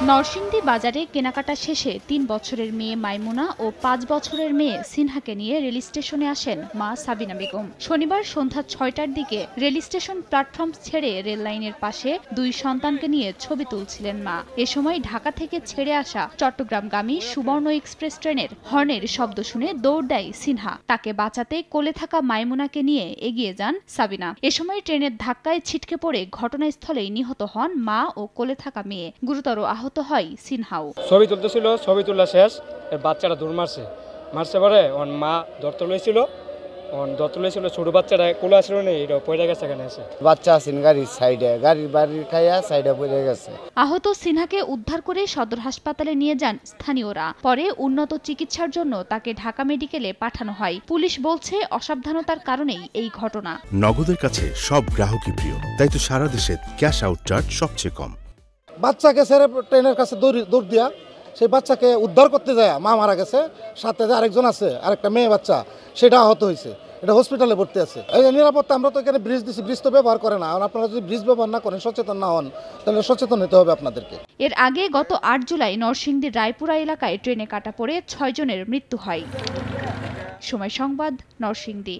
নরসিংদী বাজারে কেনাকাটা শেষে ৩ বছরের মেয়ে মাইমুনা ও ৫ বছরের মেয়ে সিনহাকে নিয়ে রেল স্টেশনে আসেন মা সাবিনা বেগম। শনিবার সন্ধ্যা ৬টার দিকে রেল স্টেশন প্ল্যাটফর্ম ছেড়ে রেল লাইনের পাশে দুই সন্তানকে নিয়ে ছবি তুলছিলেন মা। এ সময় ঢাকা থেকে ছেড়ে আসা চট্টগ্রামগামী সুবর্ণ এক্সপ্রেস ট্রেনের হর্নের শব্দ শুনে দৌড় দেয় সিনহা। তাকে বাঁচাতে কোলে থাকা মাইমুনাকে নিয়ে এগিয়ে যান সাবিনা। এ সময় ট্রেনের ধাক্কায় ছিটকে পড়ে ঘটনাস্থলেই নিহত হন মা ও কোলে থাকা মেয়ে। গুরুতর আহত হয় সিনহাও। ছবি তুলতেছিল, ছবি তোলা শেষ, বাচ্চাটা দৌড় মারছে পরে ওর মা ধরতে লইছিল, ছোট বাচ্চাটা কোলে আসলো না, এটা পড়ে গেছে। এখানে আছে বাচ্চা আছেন গাড়ির সাইডে, বাড়ির খাইয়া সাইডে পড়ে গেছে। আহত সিনহাকে উদ্ধার করে সদর হাসপাতালে নিয়ে যান স্থানীয়রা। পরে উন্নত চিকিৎসার জন্য তাকে ঢাকা মেডিকেলে পাঠানো হয়। পুলিশ বলছে অসাবধানতার কারণেই এই ঘটনা। নগদের কাছে সব গ্রাহকই প্রিয়, তাই তো সারা দেশে ক্যাশ আউট চার্জ সবচেয়ে কম। বাচ্চাকে ছেড়ে ট্রেনের কাছে দৌড় দিয়া সেই বাচ্চাকে উদ্ধার করতে যায় মা মারা গেছে, সাথে যে আরেকজন আছে, আরেকটা মেয়ে বাচ্চা, সেটা আহত হয়েছে, এটা হসপিটালে ভর্তি আছে। এই নিরাপত্তা আমরা তো এখানে ব্রিজ দিচ্ছি, ব্রিজ তো ব্যবহার করে না। আপনারা যদি ব্রিজ ব্যবহার না করেন, সচেতন না হন, তাহলে সচেতন হতে হবে আপনাদেরকে। এর আগে গত ৮ জুলাই নরসিংদীর রায়পুরা এলাকায় ট্রেনে কাটা পড়ে ৬ জনের মৃত্যু হয়। সময় সংবাদ, নরসিংদী।